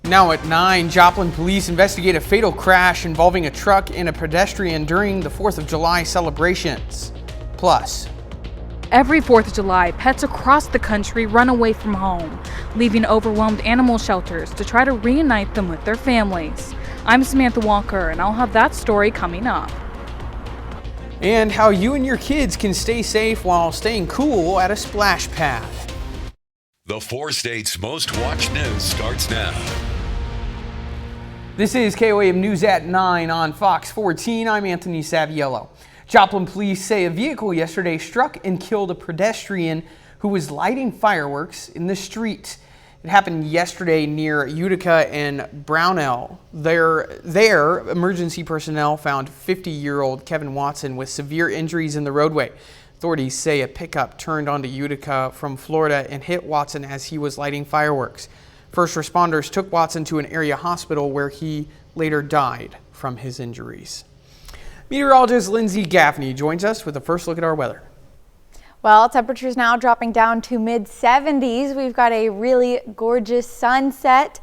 Now at 9, Joplin police investigate a fatal crash involving a truck and a pedestrian during the 4th of July celebrations. Plus, every 4th of July, pets across the country run away from home, leaving overwhelmed animal shelters to try to reunite them with their families. I'm Samantha Walker, and I'll have that story coming up. And how you and your kids can stay safe while staying cool at a splash pad. The 4 states' most watched news starts now. This is KOAM News at 9 on Fox 14. I'm Anthony Saviello. Joplin police say a vehicle yesterday struck and killed a pedestrian who was lighting fireworks in the street. It happened yesterday near Utica and Brownell. There, emergency personnel found 50-year-old Kevin Watson with severe injuries in the roadway. Authorities say a pickup turned onto Utica from Florida and hit Watson as he was lighting fireworks. First responders took Watson to an area hospital where he later died from his injuries. Meteorologist Lindsay Gaffney joins us with a first look at our weather. Well, temperatures now dropping down to mid-70s. We've got a really gorgeous sunset.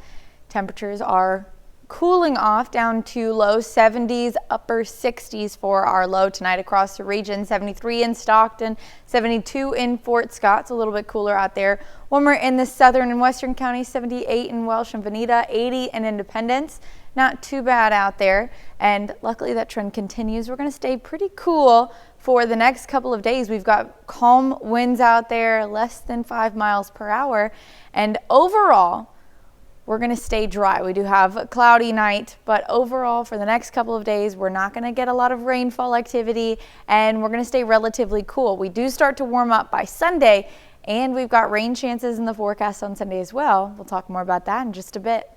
Temperatures are cooling off down to low 70s, upper 60s for our low tonight across the region. 73 in Stockton, 72 in Fort Scott. It's a little bit cooler out there. Warmer in the southern and western counties, 78 in Welsh and Veneta, 80 in Independence. Not too bad out there. And luckily that trend continues. We're going to stay pretty cool for the next couple of days. We've got calm winds out there, less than 5 miles per hour. And overall, we're going to stay dry. We do have a cloudy night, but overall for the next couple of days, we're not going to get a lot of rainfall activity, and we're going to stay relatively cool. We do start to warm up by Sunday, and we've got rain chances in the forecast on Sunday as well. We'll talk more about that in just a bit.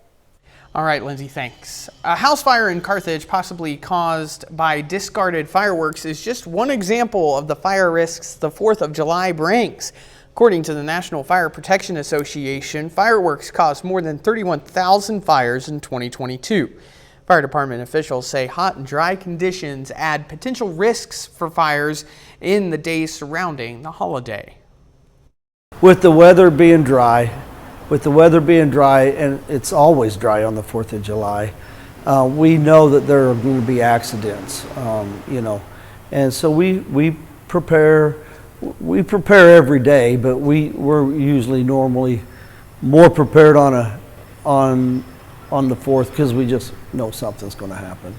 All right, Lindsay, thanks. A house fire in Carthage, possibly caused by discarded fireworks, is just one example of the fire risks the 4th of July brings. According to the National Fire Protection Association, fireworks caused more than 31,000 fires in 2022. Fire department officials say hot and dry conditions add potential risks for fires in the days surrounding the holiday. With the weather being dry, and it's always dry on the 4th of July, we know that there are going to be accidents, and so we prepare every day, but we're usually normally more prepared on the 4th because we just know something's going to happen.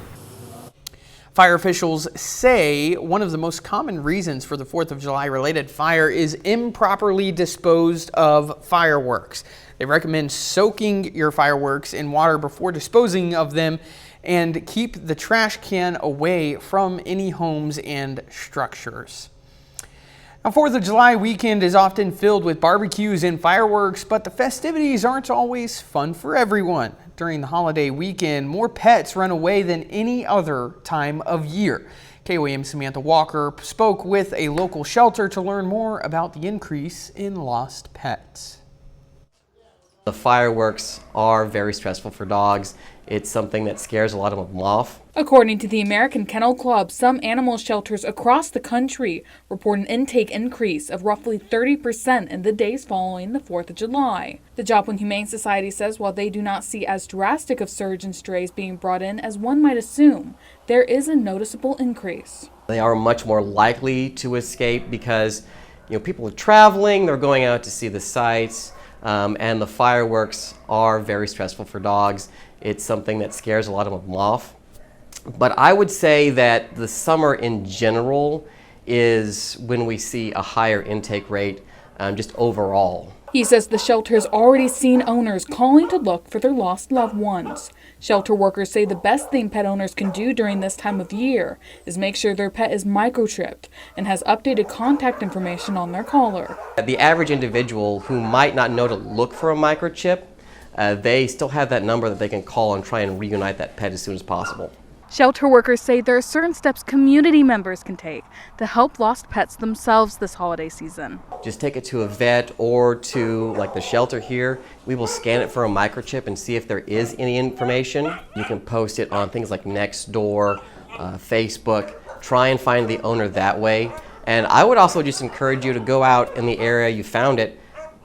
Fire officials say one of the most common reasons for the 4th of July related fire is improperly disposed of fireworks. They recommend soaking your fireworks in water before disposing of them and keep the trash can away from any homes and structures. Now, 4th of July weekend is often filled with barbecues and fireworks, but the festivities aren't always fun for everyone. During the holiday weekend, more pets run away than any other time of year. KOAM Samantha Walker spoke with a local shelter to learn more about the increase in lost pets. The fireworks are very stressful for dogs. It's something that scares a lot of them off. According to the American Kennel Club, some animal shelters across the country report an intake increase of roughly 30% in the days following the 4th of July. The Joplin Humane Society says while they do not see as drastic of surge in strays being brought in as one might assume, there is a noticeable increase. They are much more likely to escape because people are traveling, they're going out to see the sights, and the fireworks are very stressful for dogs. It's something that scares a lot of them off. But I would say that the summer in general is when we see a higher intake rate just overall. He says the shelter has already seen owners calling to look for their lost loved ones. Shelter workers say the best thing pet owners can do during this time of year is make sure their pet is microchipped and has updated contact information on their collar. The average individual who might not know to look for a microchip, they still have that number that they can call and try and reunite that pet as soon as possible. Shelter workers say there are certain steps community members can take to help lost pets themselves this holiday season. Just take it to a vet or to the shelter here. We will scan it for a microchip and see if there is any information. You can post it on things like Nextdoor, Facebook. Try and find the owner that way. And I would also just encourage you to go out in the area you found it,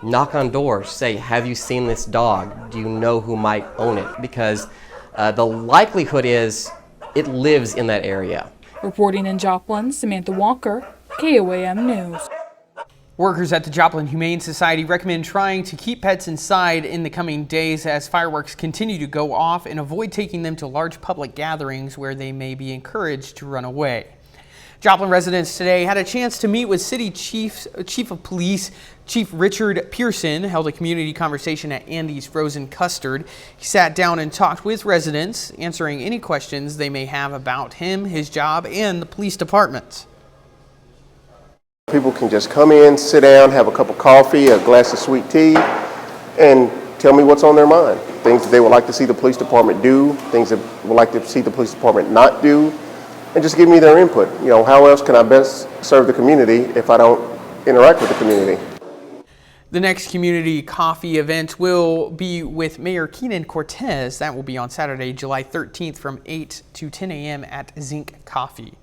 knock on doors, say, have you seen this dog? Do you know who might own it? Because the likelihood is it lives in that area. Reporting in Joplin, Samantha Walker, KOAM News. Workers at the Joplin Humane Society recommend trying to keep pets inside in the coming days as fireworks continue to go off, and avoid taking them to large public gatherings where they may be encouraged to run away. Joplin residents today had a chance to meet with City Chief of Police Chief Richard Pearson, held a community conversation at Andy's Frozen Custard. He sat down and talked with residents, answering any questions they may have about him, his job, and the police department. People can just come in, sit down, have a cup of coffee, a glass of sweet tea, and tell me what's on their mind. Things that they would like to see the police department do, things that would like to see the police department not do, and just give me their input. You know, how else can I best serve the community if I don't interact with the community? The next community coffee event will be with Mayor Keenan Cortez. That will be on Saturday, July 13th from 8 to 10 a.m. at Zinc Coffee.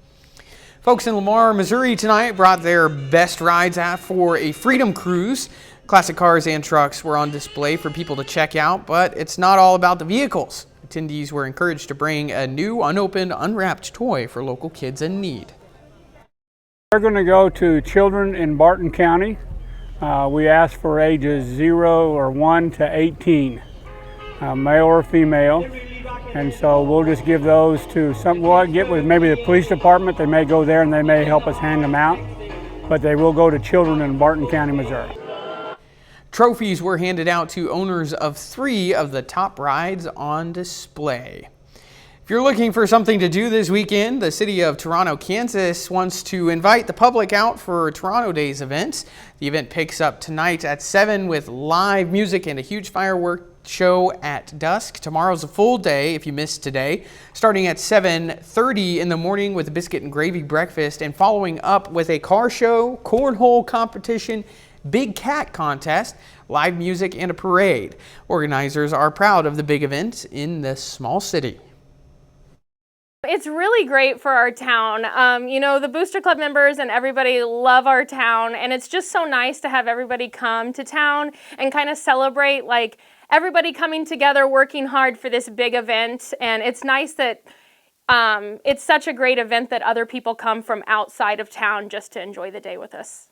Folks in Lamar, Missouri tonight brought their best rides out for a Freedom Cruise. Classic cars and trucks were on display for people to check out, but it's not all about the vehicles. Attendees were encouraged to bring a new, unopened, unwrapped toy for local kids in need. We're going to go to children in Barton County. We asked for ages 0 or 1 to 18, male or female. And so we'll just give those to we'll get with maybe the police department. They may go there and they may help us hand them out, but they will go to children in Barton County, Missouri. Trophies were handed out to owners of 3 of the top rides on display. If you're looking for something to do this weekend, the city of Toronto, Kansas wants to invite the public out for Toronto Days events. The event picks up tonight at 7 with live music and a huge firework show at dusk. Tomorrow's a full day if you missed today, starting at 7:30 in the morning with a biscuit and gravy breakfast, and following up with a car show, cornhole competition, big cat contest, live music, and a parade. Organizers are proud of the big event in this small city. It's really great for our town. You know, the Booster Club members and everybody love our town, and it's just so nice to have everybody come to town and kind of celebrate, like, everybody coming together, working hard for this big event. And it's nice that it's such a great event that other people come from outside of town just to enjoy the day with us.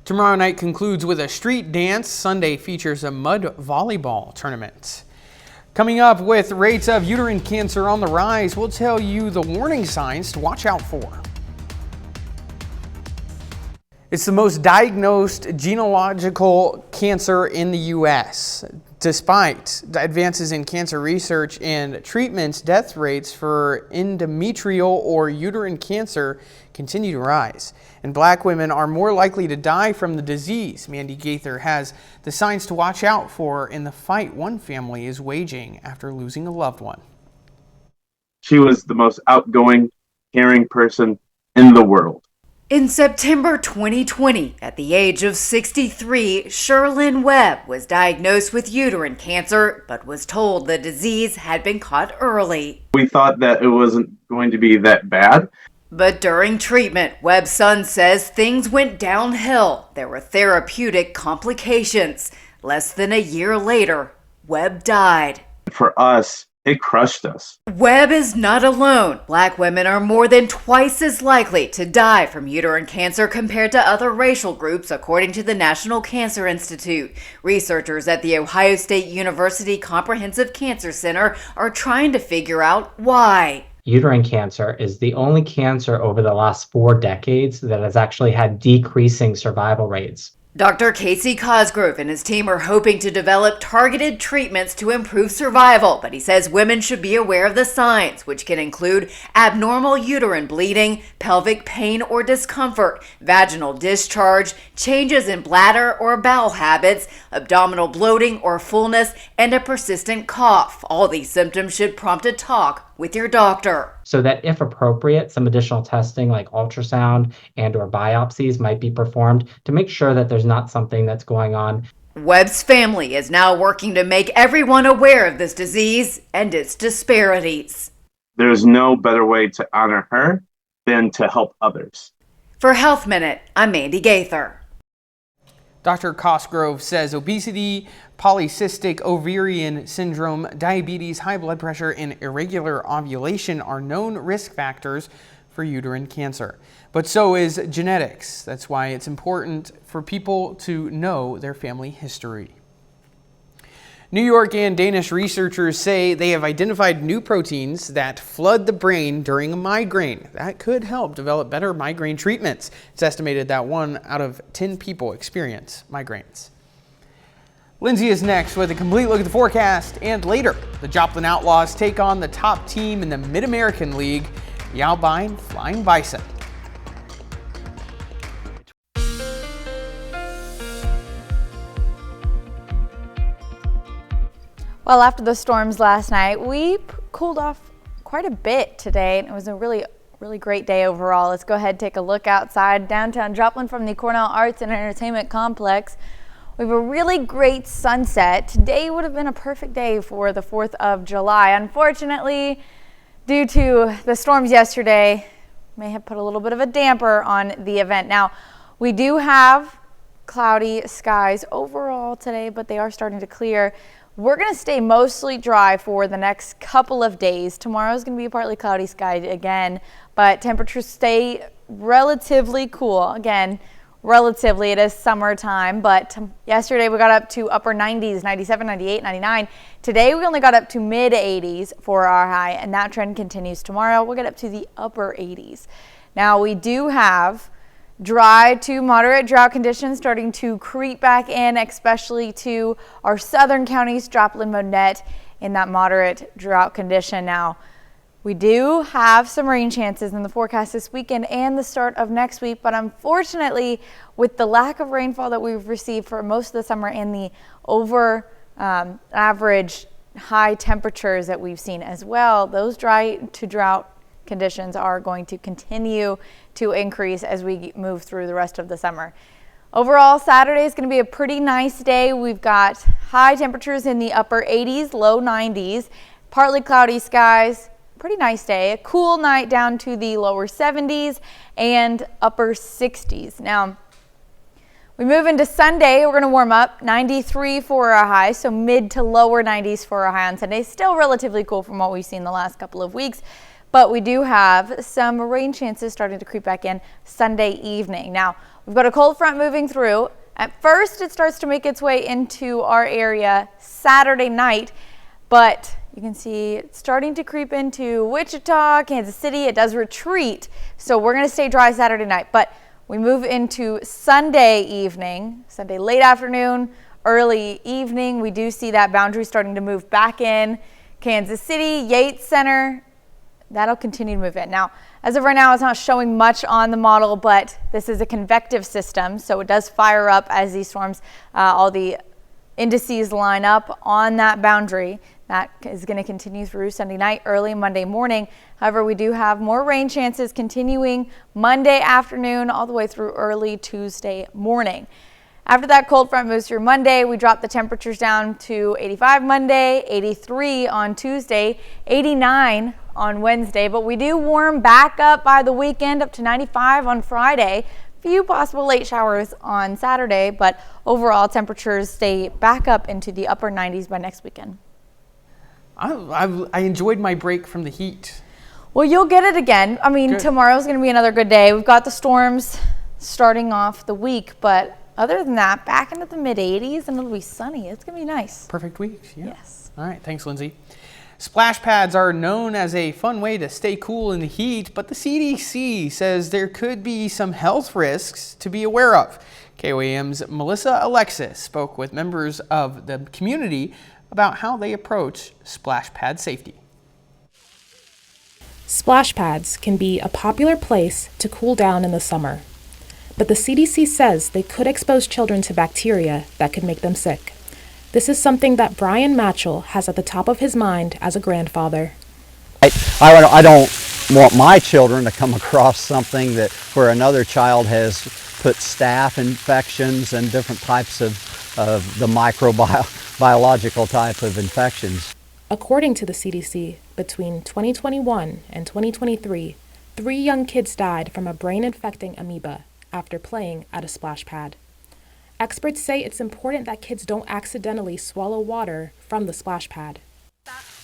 Tomorrow night concludes with a street dance. Sunday features a mud volleyball tournament. Coming up, with rates of uterine cancer on the rise, we'll tell you the warning signs to watch out for. It's the most diagnosed gynecological cancer in the U.S. Despite advances in cancer research and treatments, death rates for endometrial or uterine cancer continue to rise. And Black women are more likely to die from the disease. Mandy Gaither has the signs to watch out for in the fight one family is waging after losing a loved one. She was the most outgoing, caring person in the world. In September 2020, at the age of 63, Sherlyn Webb was diagnosed with uterine cancer, but was told the disease had been caught early. We thought that it wasn't going to be that bad. But during treatment, Webb's son says things went downhill. There were therapeutic complications. Less than a year later, Webb died. For us, it crushed us. Webb is not alone. Black women are more than twice as likely to die from uterine cancer compared to other racial groups, according to the National Cancer Institute. Researchers at the Ohio State University Comprehensive Cancer Center are trying to figure out why. Uterine cancer is the only cancer over the last 4 decades that has actually had decreasing survival rates. Dr. Casey Cosgrove and his team are hoping to develop targeted treatments to improve survival, but he says women should be aware of the signs, which can include abnormal uterine bleeding, pelvic pain or discomfort, vaginal discharge, changes in bladder or bowel habits, abdominal bloating or fullness, and a persistent cough. All these symptoms should prompt a talk with your doctor. So that if appropriate, some additional testing like ultrasound and or biopsies might be performed to make sure that there's not something that's going on. Webb's family is now working to make everyone aware of this disease and its disparities. There's no better way to honor her than to help others. For Health Minute, I'm Mandy Gaither. Dr. Cosgrove says obesity, polycystic ovarian syndrome, diabetes, high blood pressure, and irregular ovulation are known risk factors for uterine cancer. But so is genetics. That's why it's important for people to know their family history. New York and Danish researchers say they have identified new proteins that flood the brain during a migraine. That could help develop better migraine treatments. It's estimated that 1 out of 10 people experience migraines. Lindsay is next with a complete look at the forecast, and later, the Joplin Outlaws take on the top team in the Mid-American League, the Albine Flying Bison. Well, after the storms last night, we cooled off quite a bit today, and it was a really great day overall. Let's go ahead and take a look outside downtown Joplin from the Cornell Arts and Entertainment Complex. We have a really great sunset. Today would have been a perfect day for the 4th of July. Unfortunately, due to the storms yesterday, may have put a little bit of a damper on the event. Now, we do have cloudy skies overall today, but they are starting to clear. We're going to stay mostly dry for the next couple of days. Tomorrow is going to be a partly cloudy sky again, but temperatures stay relatively cool. Again, relatively, it is summertime, but yesterday we got up to upper 90s, 97, 98, 99. Today we only got up to mid 80s for our high, and that trend continues tomorrow. We'll get up to the upper 80s. Now we do have dry to moderate drought conditions starting to creep back in, especially to our southern counties, Joplin, Monette, in that moderate drought condition. Now, we do have some rain chances in the forecast this weekend and the start of next week, but unfortunately, with the lack of rainfall that we've received for most of the summer and the over average high temperatures that we've seen as well, those dry to drought conditions are going to continue to increase as we move through the rest of the summer. Overall, Saturday is going to be a pretty nice day. We've got high temperatures in the upper 80s, low 90s, partly cloudy skies, pretty nice day. A cool night down to the lower 70s and upper 60s. Now, we move into Sunday, we're going to warm up, 93 for our high, so mid to lower 90s for our high on Sunday. Still relatively cool from what we've seen the last couple of weeks. But we do have some rain chances starting to creep back in Sunday evening. Now, we've got a cold front moving through. At first, it starts to make its way into our area Saturday night, but you can see it's starting to creep into Wichita, Kansas City. It does retreat, so we're going to stay dry Saturday night. But we move into Sunday evening, Sunday late afternoon, early evening. We do see that boundary starting to move back in. Kansas City, Yates Center, that'll continue to move in. Now, as of right now, it's not showing much on the model, but this is a convective system, so it does fire up as these storms, all the indices line up on that boundary. That is going to continue through Sunday night, early Monday morning. However, we do have more rain chances continuing Monday afternoon all the way through early Tuesday morning. After that cold front moves through Monday, we drop the temperatures down to 85 Monday, 83 on Tuesday, 89 on Wednesday, but we do warm back up by the weekend up to 95 on Friday. Few possible late showers on Saturday, but overall temperatures stay back up into the upper 90s by next weekend. I enjoyed my break from the heat. Well, you'll get it again. I mean, Good. Tomorrow's going to be another good day. We've got the storms starting off the week, but other than that, back into the mid 80s and it'll be sunny. It's going to be nice. Perfect week. Yeah. Yes. All right. Thanks, Lindsay. Splash pads are known as a fun way to stay cool in the heat, but the CDC says there could be some health risks to be aware of. KOAM's Melissa Alexis spoke with members of the community about how they approach splash pad safety. Splash pads can be a popular place to cool down in the summer, but the CDC says they could expose children to bacteria that could make them sick. This is something that Brian Matchell has at the top of his mind as a grandfather. I don't want my children to come across something that where another child has put staph infections and different types of the microbiological type of infections. According to the CDC, between 2021 and 2023, 3 young kids died from a brain-infecting amoeba after playing at a splash pad. Experts say it's important that kids don't accidentally swallow water from the splash pad.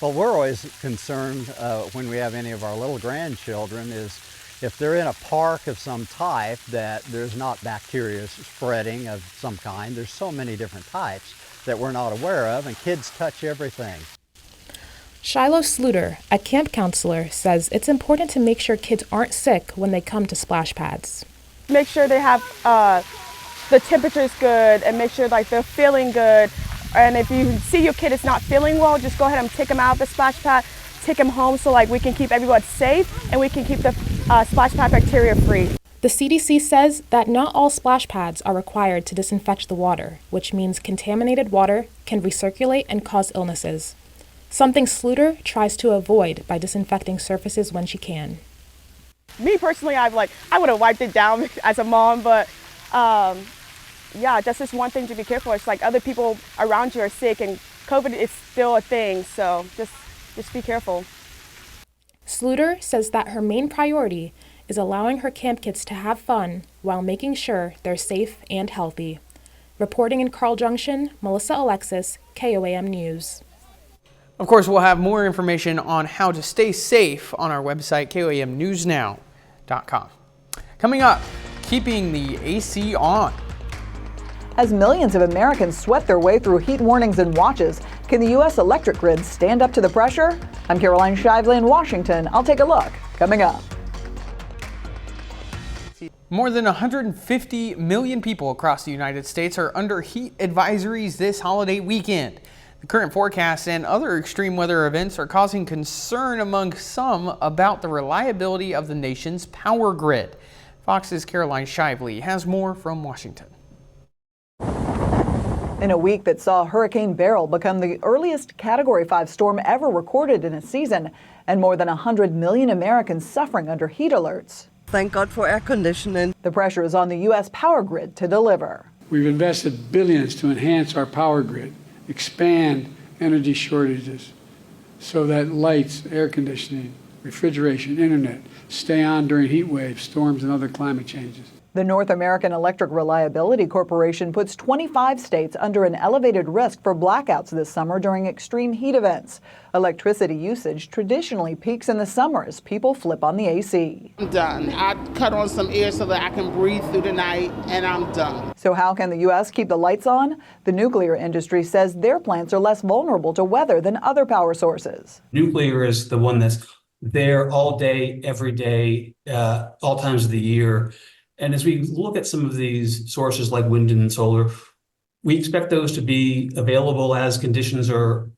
Well, we're always concerned when we have any of our little grandchildren is if they're in a park of some type that there's not bacteria spreading of some kind. There's so many different types that we're not aware of, and kids touch everything. Shiloh Sluter, a camp counselor, says it's important to make sure kids aren't sick when they come to splash pads. Make sure they have the temperature's good and make sure like they're feeling good. And if you see your kid is not feeling well, just go ahead and take them out of the splash pad, take them home so like we can keep everyone safe and we can keep the splash pad bacteria free. The CDC says that not all splash pads are required to disinfect the water, which means contaminated water can recirculate and cause illnesses. Something Sluter tries to avoid by disinfecting surfaces when she can. Me personally, I would have wiped it down as a mom, but yeah, that's just one thing to be careful. It's like other people around you are sick and COVID is still a thing, so just be careful. Sluter says that her main priority is allowing her camp kids to have fun while making sure they're safe and healthy. Reporting in Carl Junction, Melissa Alexis, KOAM News. Of course, we'll have more information on how to stay safe on our website, KOAMnewsnow.com. Coming up, keeping the AC on. As millions of Americans sweat their way through heat warnings and watches, can the U.S. electric grid stand up to the pressure? I'm Caroline Shively in Washington. I'll take a look. Coming up. More than 150 million people across the United States are under heat advisories this holiday weekend. The current forecasts and other extreme weather events are causing concern among some about the reliability of the nation's power grid. Fox's Caroline Shively has more from Washington. In a week that saw Hurricane Beryl become the earliest Category 5 storm ever recorded in a season, and more than 100 million Americans suffering under heat alerts. Thank God for air conditioning. The pressure is on the U.S. power grid to deliver. We've invested billions to enhance our power grid, expand energy shortages so that lights, air conditioning, refrigeration, internet stay on during heat waves, storms, and other climate changes. The North American Electric Reliability Corporation puts 25 states under an elevated risk for blackouts this summer during extreme heat events. Electricity usage traditionally peaks in the summer as people flip on the AC. I'm done. I cut on some air so that I can breathe through the night, and I'm done. So how can the U.S. keep the lights on? The nuclear industry says their plants are less vulnerable to weather than other power sources. Nuclear is the one that's there all day, every day, all times of the year. And as we look at some of these sources like wind and solar, we expect those to be available as conditions are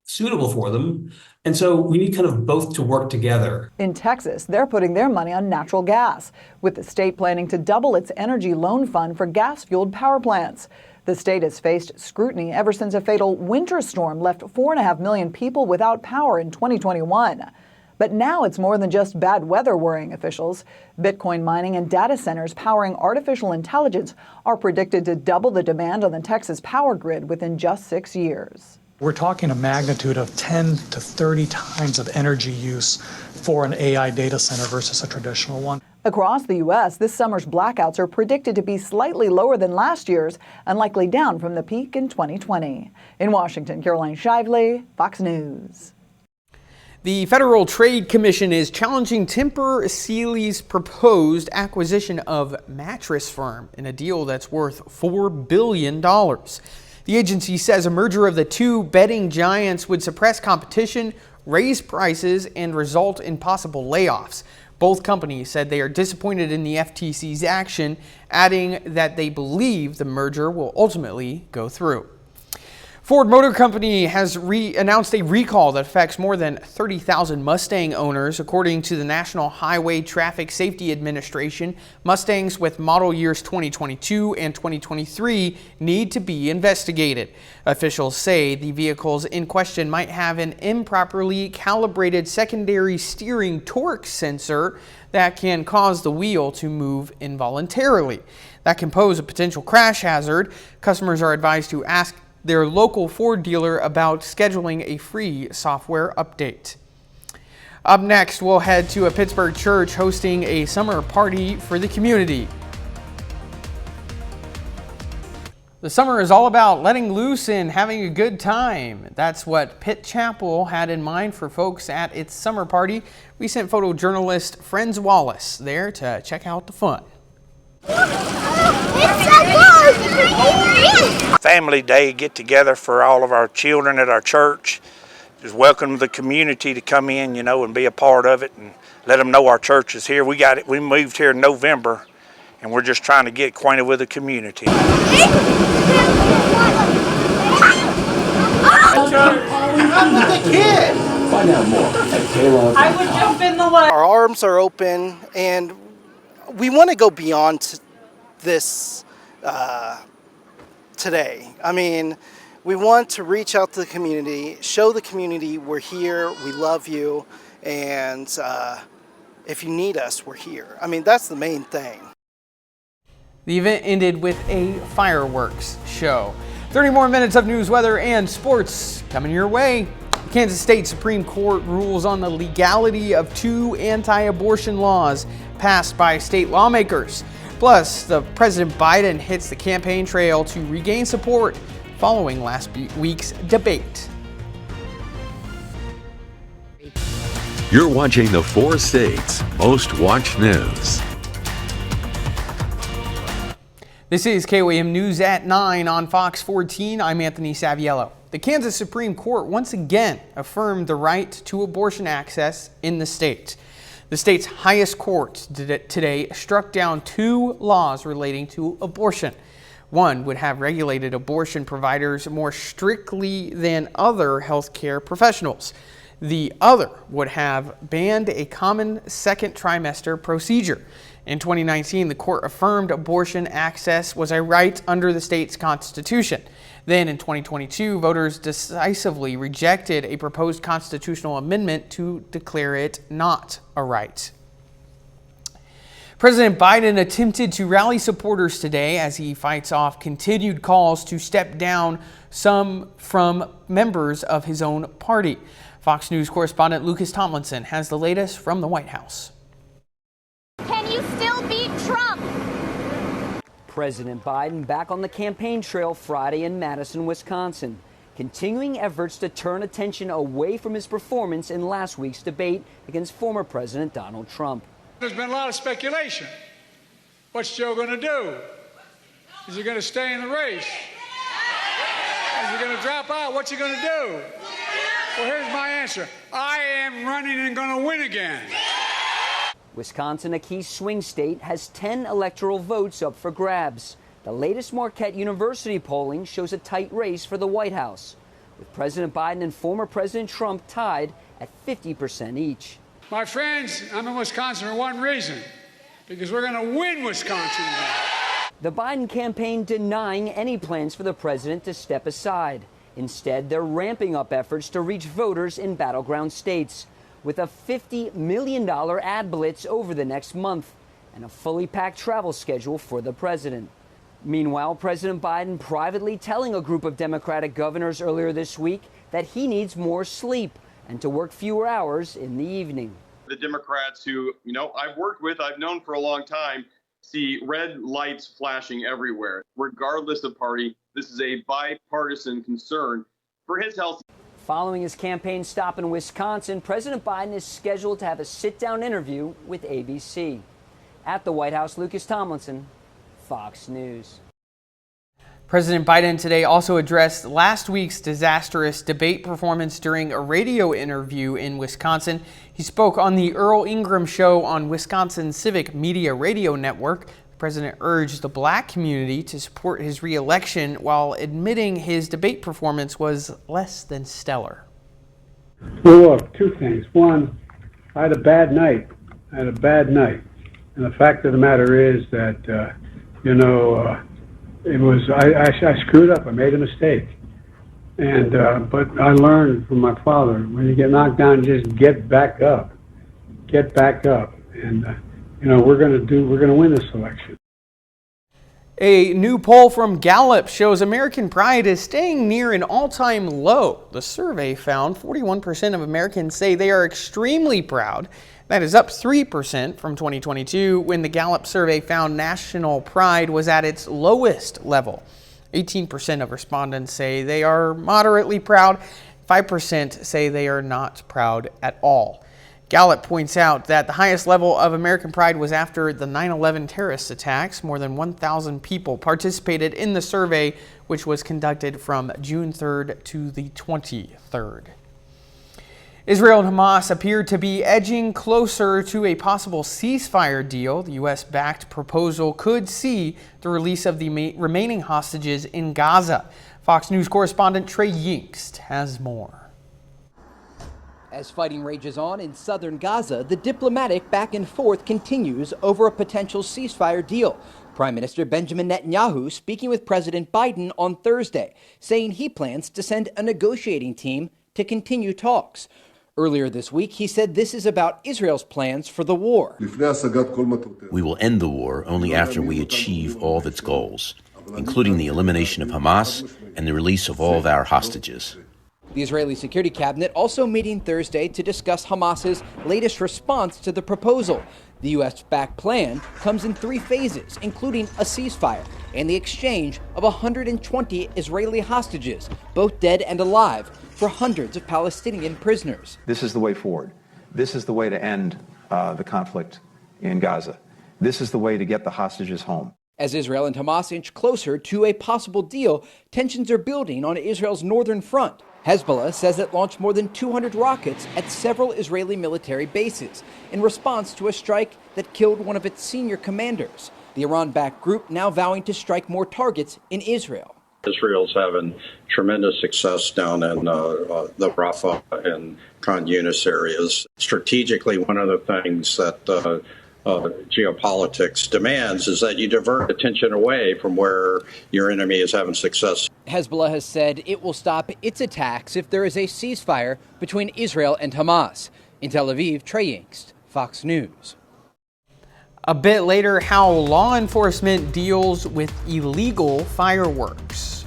suitable for them. And so we need kind of both to work together. In Texas, they're putting their money on natural gas, with the state planning to double its energy loan fund for gas-fueled power plants. The state has faced scrutiny ever since a fatal winter storm left 4.5 million people without power in 2021. But now it's more than just bad weather worrying officials. Bitcoin mining and data centers powering artificial intelligence are predicted to double the demand on the Texas power grid within just 6 years. We're talking a magnitude of 10 to 30 times of energy use for an AI data center versus a traditional one. Across the U.S., this summer's blackouts are predicted to be slightly lower than last year's and likely down from the peak in 2020. In Washington, Caroline Shively, Fox News. The Federal Trade Commission is challenging Tempur Sealy's proposed acquisition of Mattress Firm in a deal that's worth $4 billion. The agency says a merger of the two bedding giants would suppress competition, raise prices, and result in possible layoffs. Both companies said they are disappointed in the FTC's action, adding that they believe the merger will ultimately go through. Ford Motor Company has announced a recall that affects more than 30,000 Mustang owners. According to the National Highway Traffic Safety Administration, Mustangs with model years 2022 and 2023 need to be investigated. Officials say the vehicles in question might have an improperly calibrated secondary steering torque sensor that can cause the wheel to move involuntarily. That can pose a potential crash hazard. Customers are advised to ask their local Ford dealer about scheduling a free software update. Up next, we'll head to a Pittsburgh church hosting a summer party for the community. The summer is all about letting loose and having a good time. That's what Pitt Chapel had in mind for folks at its summer party. We sent photojournalist Friends Wallace there to check out the fun. Family day get together for all of our children at our church. Just welcome the community to come in, you know, and be a part of it and let them know our church is here. We moved here in November and we're just trying to get acquainted with the community. Find out more at Kayla. I would jump in the water. Our arms are open, and we want to go beyond this today. I mean, we want to reach out to the community, show the community we're here, we love you, and if you need us, we're here. I mean, that's the main thing. The event ended with a fireworks show. 30 more minutes of news, weather, and sports coming your way. The Kansas State Supreme Court rules on the legality of 2 anti-abortion laws passed by state lawmakers. Plus, President Biden hits the campaign trail to regain support following last week's debate. You're watching the 4 States Most Watched News. This is KOAM News at 9 on Fox 14. I'm Anthony Saviello. The Kansas Supreme Court once again affirmed the right to abortion access in the state. The state's highest court today struck down 2 laws relating to abortion. One would have regulated abortion providers more strictly than other healthcare professionals. The other would have banned a common second trimester procedure. In 2019, the court affirmed abortion access was a right under the state's constitution. Then in 2022, voters decisively rejected a proposed constitutional amendment to declare it not a right. President Biden attempted to rally supporters today as he fights off continued calls to step down some from members of his own party. Fox News correspondent Lucas Tomlinson has the latest from the White House. Can you still beat Trump? President Biden back on the campaign trail Friday in Madison, Wisconsin, continuing efforts to turn attention away from his performance in last week's debate against former President Donald Trump. There's been a lot of speculation. What's Joe going to do? Is he going to stay in the race? Is he going to drop out? What's he going to do? Well, here's my answer. I am running and going to win again. Wisconsin, a key swing state, has 10 electoral votes up for grabs. The latest Marquette University polling shows a tight race for the White House, with President Biden and former President Trump tied at 50% each. My friends, I'm in Wisconsin for one reason, because we're going to win Wisconsin. The Biden campaign denying any plans for the president to step aside. Instead, they're ramping up efforts to reach voters in battleground states, with a $50 million ad blitz over the next month and a fully packed travel schedule for the president. Meanwhile, President Biden privately telling a group of Democratic governors earlier this week that he needs more sleep and to work fewer hours in the evening. The Democrats who, I've worked with, I've known for a long time, see red lights flashing everywhere. Regardless of party, this is a bipartisan concern for his health. Following his campaign stop in Wisconsin, President Biden is scheduled to have a sit-down interview with ABC. At the White House, Lucas Tomlinson, Fox News. President Biden today also addressed last week's disastrous debate performance during a radio interview in Wisconsin. He spoke on the Earl Ingram Show on Wisconsin Civic Media Radio Network. The president urged the black community to support his re-election while admitting his debate performance was less than stellar. Well, look, 2 things. One, I had a bad night. And the fact of the matter is that, I screwed up. I made a mistake. And, but I learned from my father, when you get knocked down, just get back up. Get back up. And, we're going to win this election. A new poll from Gallup shows American pride is staying near an all-time low. The survey found 41% of Americans say they are extremely proud. That is up 3% from 2022, when the Gallup survey found national pride was at its lowest level. 18% of respondents say they are moderately proud. 5% say they are not proud at all. Gallup points out that the highest level of American pride was after the 9/11 terrorist attacks. More than 1,000 people participated in the survey, which was conducted from June 3rd to the 23rd. Israel and Hamas appear to be edging closer to a possible ceasefire deal. The U.S.-backed proposal could see the release of the remaining hostages in Gaza. Fox News correspondent Trey Yingst has more. As fighting rages on in southern Gaza, the diplomatic back and forth continues over a potential ceasefire deal. Prime Minister Benjamin Netanyahu speaking with President Biden on Thursday, saying he plans to send a negotiating team to continue talks. Earlier this week, he said this is about Israel's plans for the war. We will end the war only after we achieve all of its goals, including the elimination of Hamas and the release of all of our hostages. The Israeli Security Cabinet also meeting Thursday to discuss Hamas's latest response to the proposal. The U.S.-backed plan comes in 3 phases, including a ceasefire and the exchange of 120 Israeli hostages, both dead and alive, for hundreds of Palestinian prisoners. This is the way forward. This is the way to end the conflict in Gaza. This is the way to get the hostages home. As Israel and Hamas inch closer to a possible deal, tensions are building on Israel's northern front. Hezbollah says it launched more than 200 rockets at several Israeli military bases in response to a strike that killed one of its senior commanders. The Iran-backed group now vowing to strike more targets in Israel. Israel's having tremendous success down in the Rafah and Khan Yunis areas. Strategically, one of the things that geopolitics demands is that you divert attention away from where your enemy is having success. Hezbollah has said it will stop its attacks if there is a ceasefire between Israel and Hamas. In Tel Aviv, Trey Yingst, Fox News. A bit later, how law enforcement deals with illegal fireworks.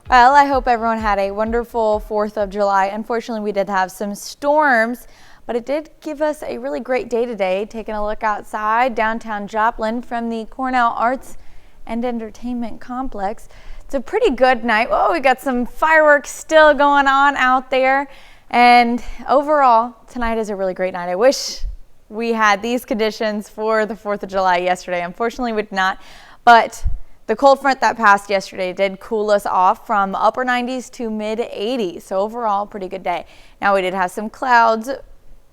Well, I hope everyone had a wonderful 4th of July. Unfortunately, we did have some storms, but it did give us a really great day today. Taking a look outside downtown Joplin from the Cornell Arts and Entertainment Complex. It's a pretty good night. Oh, we got some fireworks still going on out there. And overall, tonight is a really great night. I wish we had these conditions for the 4th of July yesterday. Unfortunately, we did not. But the cold front that passed yesterday did cool us off from upper 90s to mid 80s. So overall, pretty good day. Now we did have some clouds,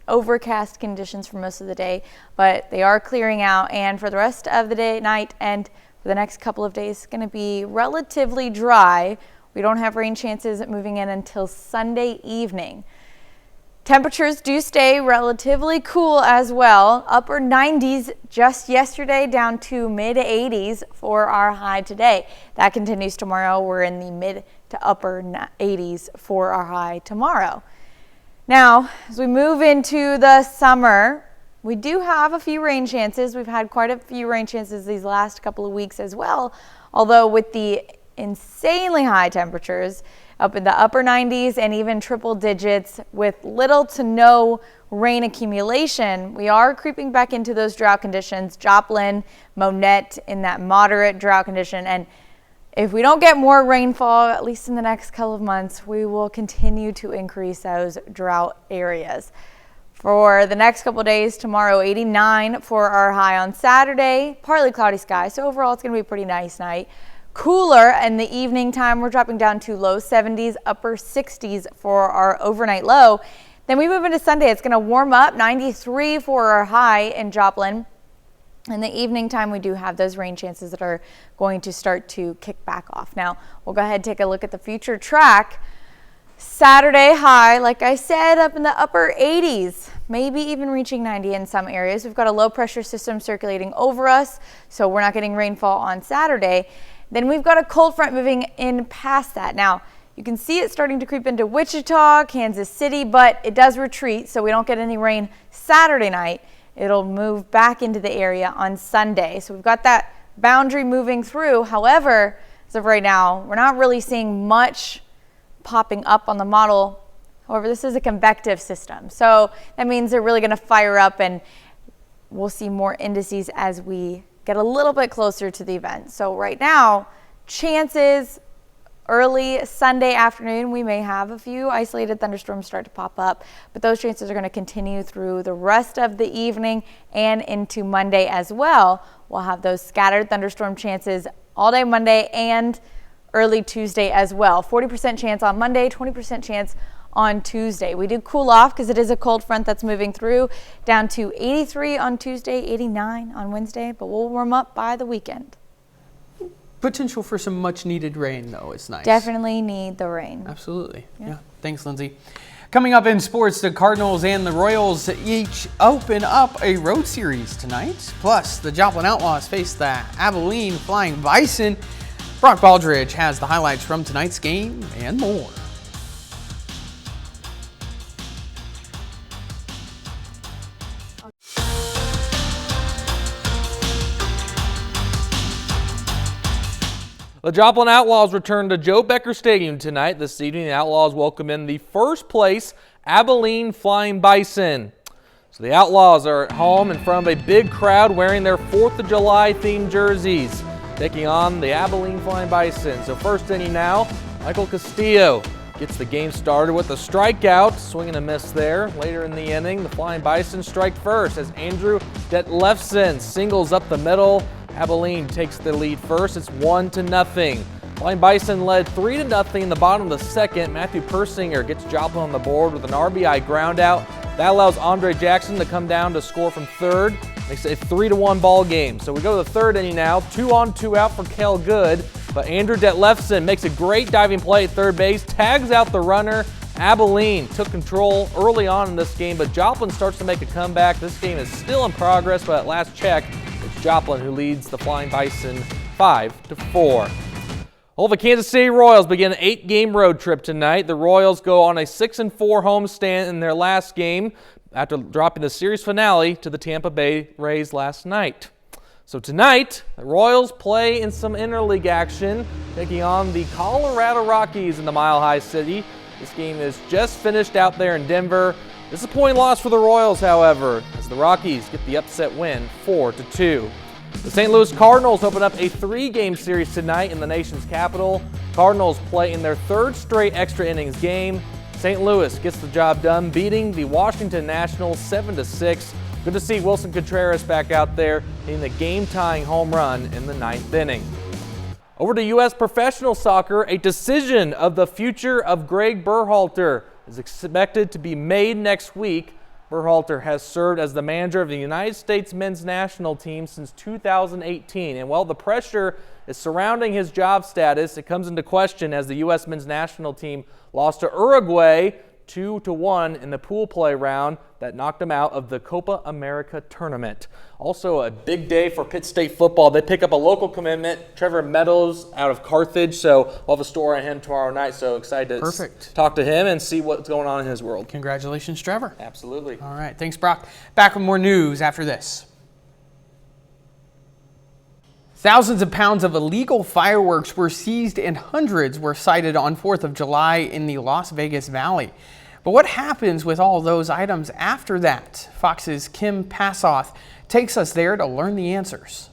overcast conditions for most of the day, but they are clearing out. And for the rest of the day, night, and for the next couple of days, it's going to be relatively dry. We don't have rain chances moving in until Sunday evening. Temperatures do stay relatively cool as well. Upper 90s just yesterday, down to mid 80s for our high today. That continues tomorrow. We're in the mid to upper 80s for our high tomorrow. Now, as we move into the summer, we do have a few rain chances. We've had quite a few rain chances these last couple of weeks as well. Although with the insanely high temperatures, up in the upper 90s and even triple digits with little to no rain accumulation, we are creeping back into those drought conditions. Joplin, Monette in that moderate drought condition. And if we don't get more rainfall, at least in the next couple of months, we will continue to increase those drought areas. For the next couple of days, tomorrow 89 for our high on Saturday, partly cloudy sky. So overall, it's going to be a pretty nice night. Cooler in the evening time, we're dropping down to low 70s, upper 60s for our overnight low. Then we move into Sunday. It's going to warm up, 93 for our high in Joplin. In the evening time, we do have those rain chances that are going to start to kick back off. Now, we'll go ahead and take a look at the future track. Saturday high, like I said, up in the upper 80s, maybe even reaching 90 in some areas. We've got a low pressure system circulating over us, so we're not getting rainfall on Saturday. Then we've got a cold front moving in past that. Now, you can see it starting to creep into Wichita, Kansas City, but it does retreat, so we don't get any rain Saturday night. It'll move back into the area on Sunday. So we've got that boundary moving through. However, as of right now, we're not really seeing much popping up on the model However, this is a convective system, so that means they're really going to fire up, and we'll see more indices as we get a little bit closer to the event. So right now, chances early Sunday afternoon, we may have a few isolated thunderstorms start to pop up, but those chances are going to continue through the rest of the evening and into Monday as well. We'll have those scattered thunderstorm chances all day Monday and early Tuesday as well. 40% chance on Monday, 20% chance on Tuesday. We do cool off because it is a cold front that's moving through, down to 83 on Tuesday, 89 on Wednesday, but we'll warm up by the weekend. Potential for some much needed rain, though. It's nice. Definitely need the rain. Absolutely. Yeah. Thanks, Lindsay. Coming up in sports, the Cardinals and the Royals each open up a road series tonight. Plus, the Joplin Outlaws face the Abilene Flying Bison. Brock Baldridge has the highlights from tonight's game and more. The Joplin Outlaws return to Joe Becker Stadium tonight. This evening, the Outlaws welcome in the first place Abilene Flying Bison. So the Outlaws are at home in front of a big crowd wearing their 4th of July themed jerseys, taking on the Abilene Flying Bison. So first inning now, Michael Castillo gets the game started with a strikeout, swing and a miss there. Later in the inning, the Flying Bison strike first as Andrew Detlefsen singles up the middle. Abilene takes the lead first. It's 1-0. Flying Bison led 3-0 in the bottom of the second. Matthew Persinger gets Joplin on the board with an RBI ground out. That allows Andre Jackson to come down to score from third. Makes it a 3-1 ball game. So we go to the third inning now. 2-on-2 out for Kel Good. But Andrew Detlefsen makes a great diving play at third base, tags out the runner. Abilene took control early on in this game, but Joplin starts to make a comeback. This game is still in progress, but at last check, it's Joplin who leads the Flying Bison 5-4. Well, the Kansas City Royals begin an 8-game road trip tonight. The Royals go on a 6-4 homestand in their last game after dropping the series finale to the Tampa Bay Rays last night. So tonight, the Royals play in some interleague action, taking on the Colorado Rockies in the Mile High City. This game is just finished out there in Denver. Disappointing loss for the Royals, however, as the Rockies get the upset win 4-2. The St. Louis Cardinals open up a 3-game series tonight in the nation's capital. Cardinals play in their 3rd straight extra innings game. St. Louis gets the job done, beating the Washington Nationals 7-6. Good to see Wilson Contreras back out there hitting the game-tying home run in the 9th inning. Over to U.S. professional soccer, a decision of the future of Greg Berhalter is expected to be made next week. Berhalter has served as the manager of the United States men's national team since 2018. And while the pressure is surrounding his job status, it comes into question as the U.S. men's national team lost to Uruguay 2-1 in the pool play round that knocked them out of the Copa America tournament. Also a big day for Pitt State football. They pick up a local commitment, Trevor Meadows out of Carthage, so we'll have a story on him tomorrow night, so excited to talk to him and see what's going on in his world. Congratulations, Trevor. Absolutely. All right, thanks, Brock. Back with more news after this. Thousands of pounds of illegal fireworks were seized and hundreds were sighted on 4th of July in the Las Vegas Valley. But what happens with all those items after that? Fox's Kim Passoff takes us there to learn the answers.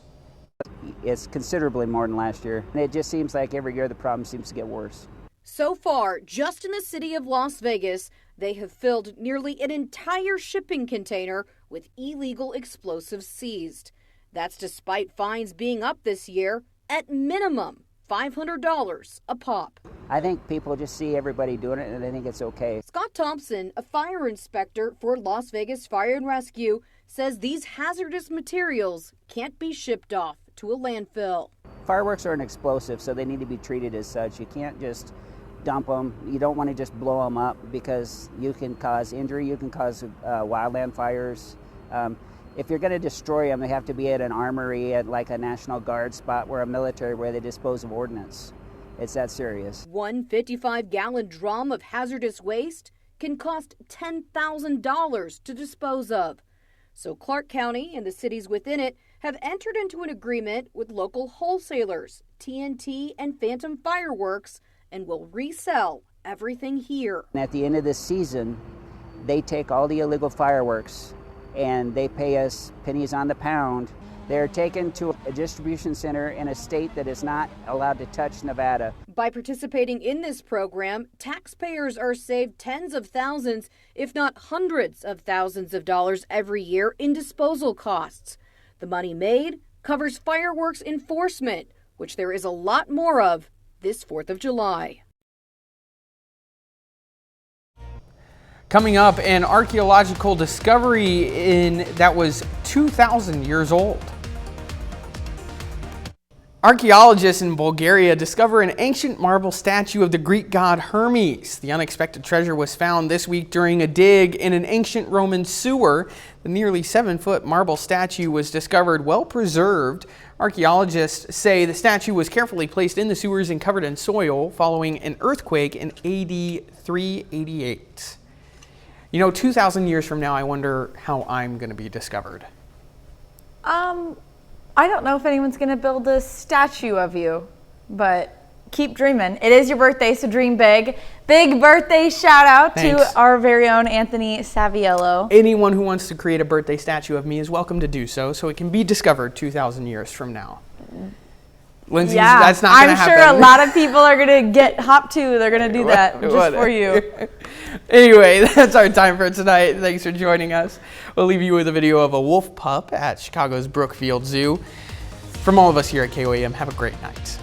It's considerably more than last year. It just seems like every year the problem seems to get worse. So far, just in the city of Las Vegas, they have filled nearly an entire shipping container with illegal explosives seized. That's despite fines being up this year at minimum $500 a pop. I think people just see everybody doing it and they think it's okay. Scott Thompson, a fire inspector for Las Vegas Fire and Rescue, says these hazardous materials can't be shipped off to a landfill. Fireworks are an explosive, so they need to be treated as such. You can't just dump them. You don't want to just blow them up because you can cause injury, you can cause wildland fires. If you're going to destroy them, they have to be at an armory, at like a National Guard spot where they dispose of ordnance. It's that serious. One 55-gallon drum of hazardous waste can cost $10,000 to dispose of. So Clark County and the cities within it have entered into an agreement with local wholesalers, TNT and Phantom Fireworks, and will resell everything here. And at the end of this season, they take all the illegal fireworks and they pay us pennies on the pound. They're taken to a distribution center in a state that is not allowed to touch Nevada. By participating in this program, taxpayers are saved tens of thousands, if not hundreds of thousands of dollars every year in disposal costs. The money made covers fireworks enforcement, which there is a lot more of this 4th of July. Coming up, an archaeological discovery that was 2,000 years old. Archaeologists in Bulgaria discover an ancient marble statue of the Greek god Hermes. The unexpected treasure was found this week during a dig in an ancient Roman sewer. The nearly 7-foot marble statue was discovered well preserved. Archaeologists say the statue was carefully placed in the sewers and covered in soil following an earthquake in AD 388. You know, 2,000 years from now, I wonder how I'm going to be discovered. I don't know if anyone's going to build a statue of you, but keep dreaming. It is your birthday, so dream big. Big birthday shout out to our very own Anthony Saviello. Anyone who wants to create a birthday statue of me is welcome to do so it can be discovered 2,000 years from now. Lindsay, that's not going to happen. I'm sure a lot of people are going to get hopped too. They're going to do that just for you. Anyway, that's our time for tonight. Thanks for joining us. We'll leave you with a video of a wolf pup at Chicago's Brookfield Zoo. From all of us here at KOAM, have a great night.